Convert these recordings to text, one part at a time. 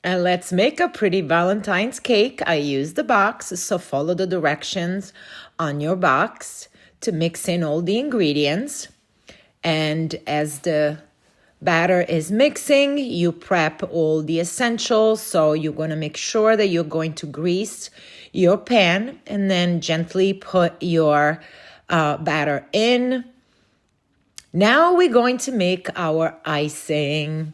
And let's make a pretty Valentine's cake. I use the box, so follow the directions on your box to mix in all the ingredients. And as the batter is mixing, you prep all the essentials. So you're going to make sure that you're going to grease your pan and then gently put your batter in. Now we're going to make our icing,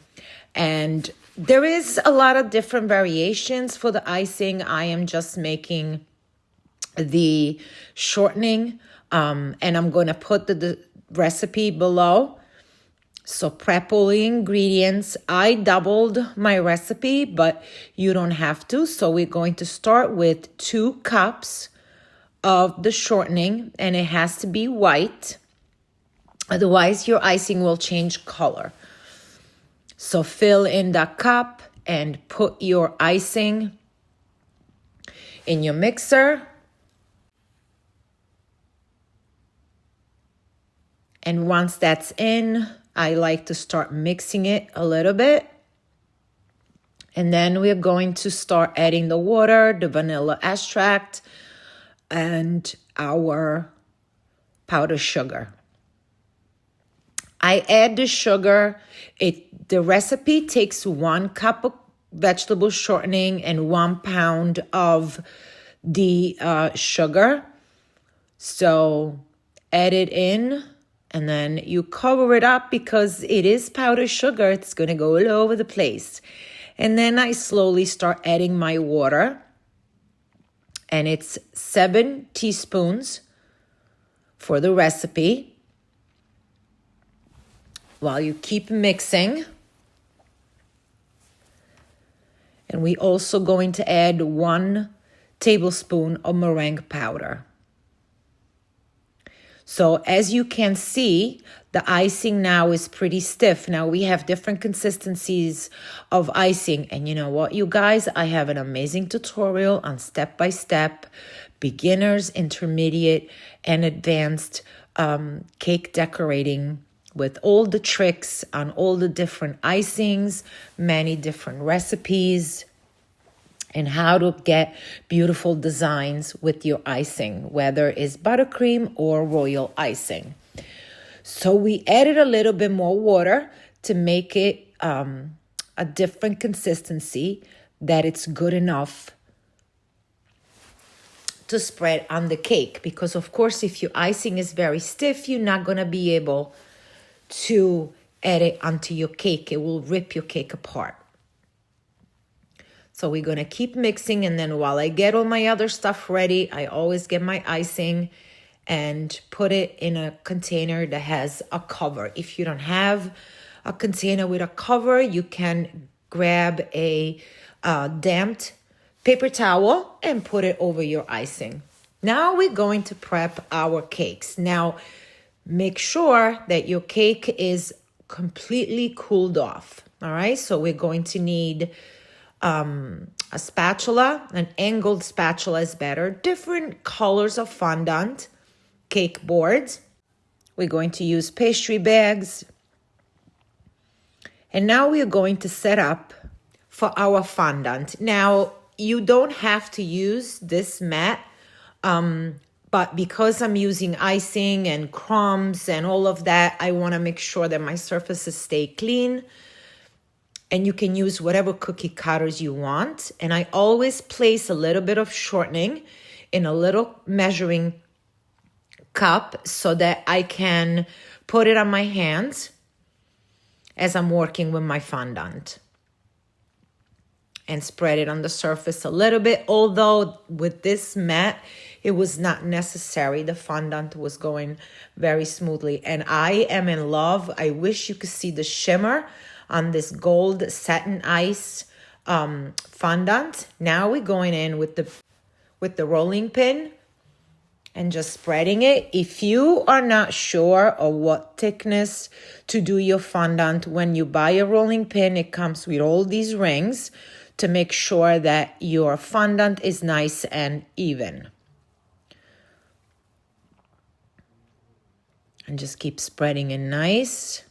and there is a lot of different variations for the icing. I am just making the shortening, and I'm going to put the recipe below. So prep all the ingredients. I doubled my recipe, but you don't have to. So we're going to start with 2 cups of the shortening, and it has to be white. Otherwise, your icing will change color. So fill in the cup and put your icing in your mixer. And once that's in, I like to start mixing it a little bit. And then we're going to start adding the water, the vanilla extract, and our powdered sugar. I add the sugar. The recipe takes 1 cup of vegetable shortening and 1 pound of the sugar. So add it in, and then you cover it up because it is powdered sugar. It's going to go all over the place. And then I slowly start adding my water. And it's 7 teaspoons for the recipe. While you keep mixing. And we also going to add 1 tablespoon of meringue powder. So as you can see, the icing now is pretty stiff. Now we have different consistencies of icing. And you know what, you guys? I have an amazing tutorial on step-by-step, beginners, intermediate, and advanced cake decorating with all the tricks on all the different icings, many different recipes, and how to get beautiful designs with your icing, whether it's buttercream or royal icing. So we added a little bit more water to make it a different consistency, that it's good enough to spread on the cake. Because of course, if your icing is very stiff, you're not gonna be able to add it onto your cake. It will rip your cake apart. So we're going to keep mixing, and then while I get all my other stuff ready, I always get my icing and put it in a container that has a cover. If you don't have a container with a cover, you can grab a damped paper towel and put it over your icing. Now we're going to prep our cakes. Now, make sure that your cake is completely cooled off. All right, so we're going to need a spatula. An angled spatula is better. Different colors of fondant cake boards. We're going to use pastry bags. And now we're going to set up for our fondant. Now, you don't have to use this mat, but because I'm using icing and crumbs and all of that, I want to make sure that my surfaces stay clean. And you can use whatever cookie cutters you want. And I always place a little bit of shortening in a little measuring cup so that I can put it on my hands as I'm working with my fondant. And spread it on the surface a little bit. Although with this mat, it was not necessary. The fondant was going very smoothly. And I am in love. I wish you could see the shimmer on this gold satin ice fondant. Now we're going in with the rolling pin and just spreading it. If you are not sure of what thickness to do your fondant, when you buy a rolling pin, it comes with all these rings to make sure that your fondant is nice and even. And just keep spreading it nice.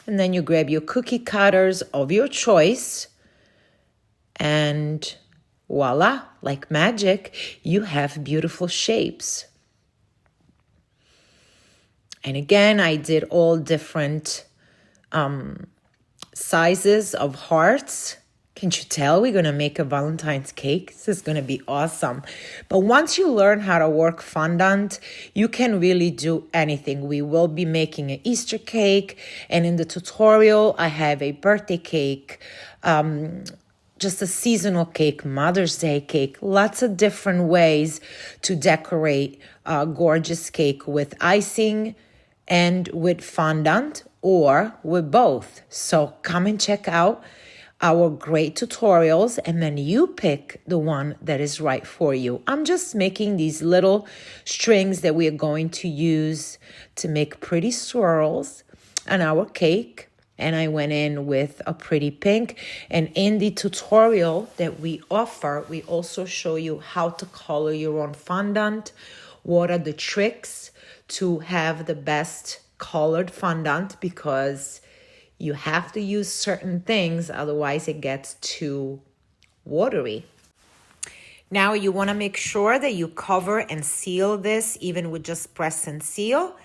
And then you grab your cookie cutters of your choice And voila, like magic, you have beautiful shapes. And again, I did all different sizes of hearts. Can't you tell we're going to make a Valentine's cake? This is going to be awesome. But once you learn how to work fondant, you can really do anything. We will be making an Easter cake. And in the tutorial, I have a birthday cake, just a seasonal cake, Mother's Day cake, lots of different ways to decorate a gorgeous cake with icing and with fondant or with both. So come and check out our great tutorials and then you pick the one that is right for you. I'm just making these little strings that we are going to use to make pretty swirls on our cake. And I went in with a pretty pink. And in the tutorial that we offer, we also show you how to color your own fondant. What are the tricks to have the best colored fondant, because you have to use certain things, otherwise it gets too watery. Now you want to make sure that you cover and seal this, even with just press and seal.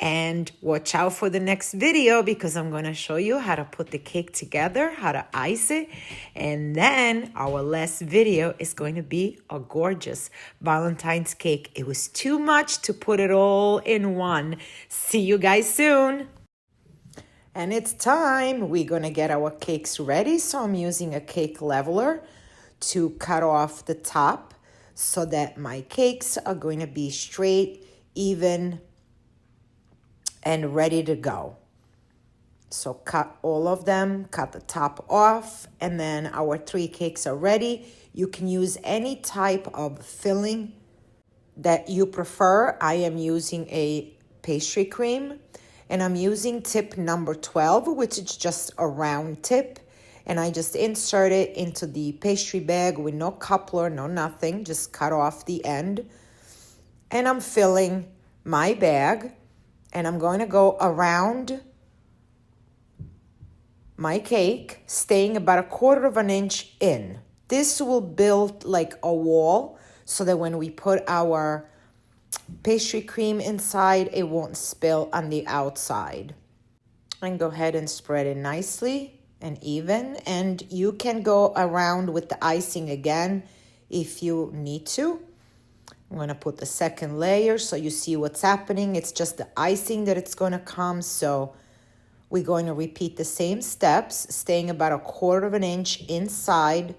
And watch out for the next video, because I'm going to show you how to put the cake together, how to ice it. And then our last video is going to be a gorgeous Valentine's cake. It was too much to put it all in one. See you guys soon. And it's time. We're going to get our cakes ready. So I'm using a cake leveler to cut off the top so that my cakes are going to be straight, even, and ready to go. So cut all of them, cut the top off, and then our 3 cakes are ready. You can use any type of filling that you prefer. I am using a pastry cream, and I'm using tip number 12, which is just a round tip. And I just insert it into the pastry bag with no coupler, no nothing, just cut off the end. And I'm filling my bag. And I'm going to go around my cake, staying about 1/4 of an inch in. This will build like a wall so that when we put our pastry cream inside, it won't spill on the outside. And go ahead and spread it nicely and even. And you can go around with the icing again if you need to. I'm going to put the second layer so you see what's happening. It's just the icing that it's going to come. So we're going to repeat the same steps, staying about 1/4 of an inch inside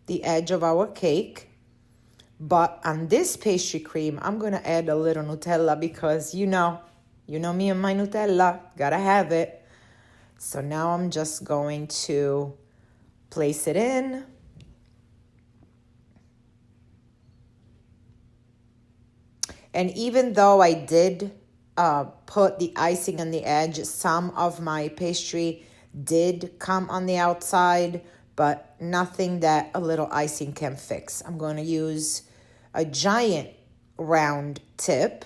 the edge of our cake. But on this pastry cream, I'm going to add a little Nutella because you know me and my Nutella, gotta have it. So now I'm just going to place it in. And even though I did put the icing on the edge, some of my pastry did come on the outside, but nothing that a little icing can fix. I'm going to use a giant round tip,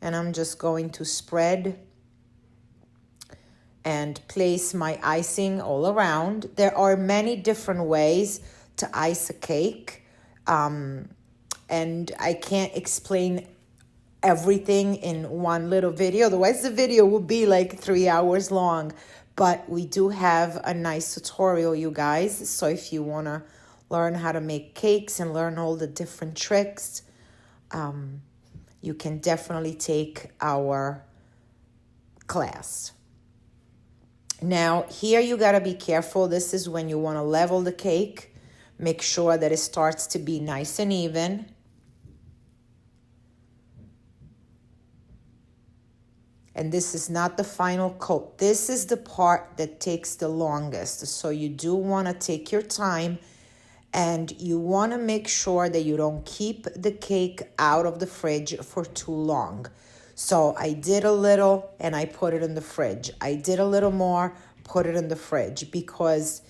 and I'm just going to spread and place my icing all around. There are many different ways to ice a cake. And I can't explain everything in one little video. Otherwise, the video will be like 3 hours long. But we do have a nice tutorial, you guys. So if you want to learn how to make cakes and learn all the different tricks, you can definitely take our class. Now, here you got to be careful. This is when you want to level the cake. Make sure that it starts to be nice and even. And this is not the final coat. This is the part that takes the longest. So you do want to take your time, and you want to make sure that you don't keep the cake out of the fridge for too long. So I did a little and I put it in the fridge. I did a little more, put it in the fridge, because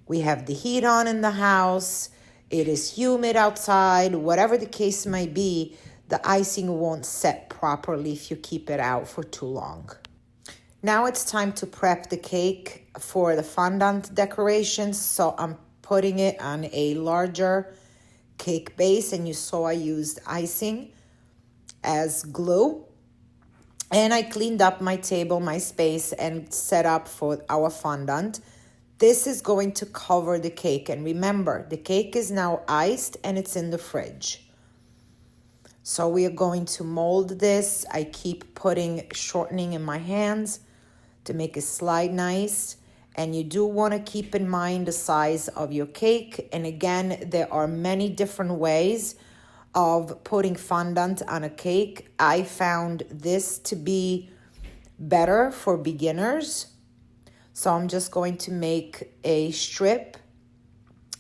we have the heat on in the house. It is humid outside. Whatever the case might be, the icing won't set properly if you keep it out for too long. Now it's time to prep the cake for the fondant decorations. So I'm putting it on a larger cake base, and you saw I used icing as glue. And I cleaned up my table, my space, and set up for our fondant. This is going to cover the cake. And remember, the cake is now iced and it's in the fridge. So we are going to mold this. I keep shortening in my hands to make it slide nice. And you do want to keep in mind the size of your cake. And again, there are many different ways of putting fondant on a cake. I found this to be better for beginners. So I'm just going to make a strip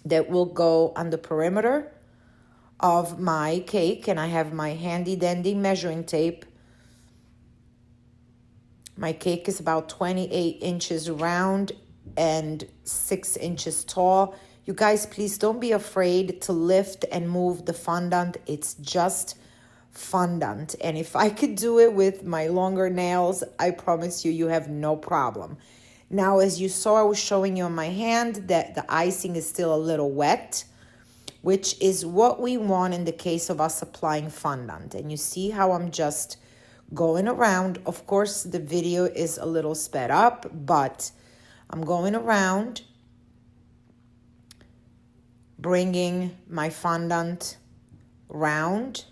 that will go on the perimeter of my cake. And I have my handy dandy measuring tape. My cake is about 28 inches round and 6 inches tall. You guys, please don't be afraid to lift and move the fondant. It's just fondant. And if I could do it with my longer nails, I promise you, you have no problem. Now, as you saw, I was showing you on my hand that the icing is still a little wet, which is what we want in the case of us applying fondant. And you see how I'm just going around. Of course, the video is a little sped up, but I'm going around, bringing my fondant round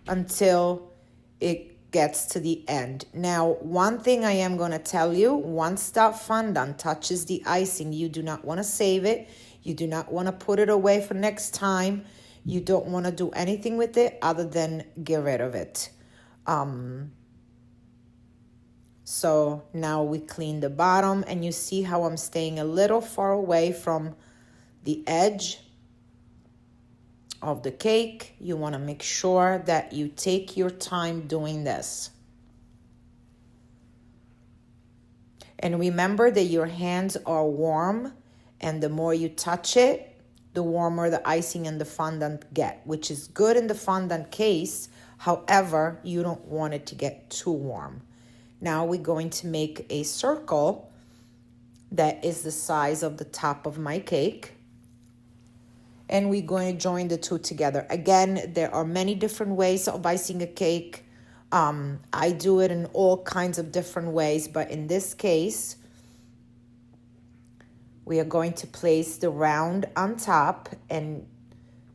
until it gets to the end. Now, one thing I am going to tell you, once that fondant touches the icing, you do not want to save it. You do not want to put it away for next time. You don't want to do anything with it other than get rid of it. So now we clean the bottom, and you see how I'm staying a little far away from the edge of the cake. You want to make sure that you take your time doing this. And remember that your hands are warm, and the more you touch it, the warmer the icing and the fondant get, which is good in the fondant case. However, you don't want it to get too warm. Now we're going to make a circle that is the size of the top of my cake. And we're going to join the two together. Again, there are many different ways of icing a cake. I do it in all kinds of different ways, but in this case, we are going to place the round on top and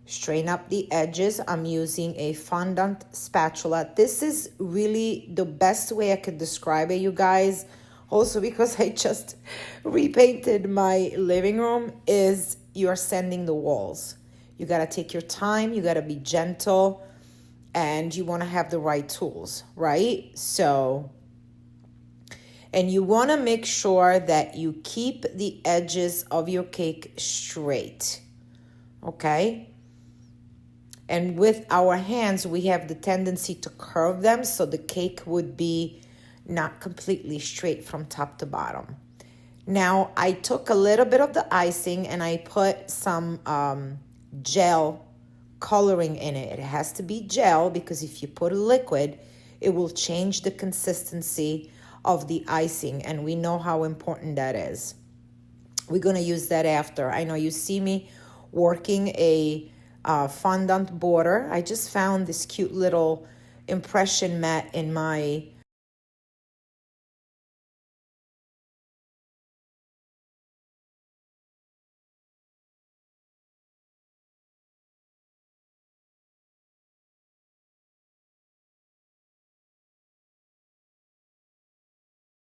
straighten up the edges. I'm using a fondant spatula. This is really the best way I could describe it, you guys. Also, because I just repainted my living room, is you're sanding the walls. You got to take your time. You got to be gentle. And you want to have the right tools, right? So, and you want to make sure that you keep the edges of your cake straight, okay? And with our hands, we have the tendency to curve them, so the cake would be not completely straight from top to bottom. Now, I took a little bit of the icing and I put some gel coloring in it. It has to be gel because if you put a liquid, it will change the consistency of the icing, and we know how important that is. We're going to use that after. I know you see me working a fondant border. I just found this cute little impression mat in my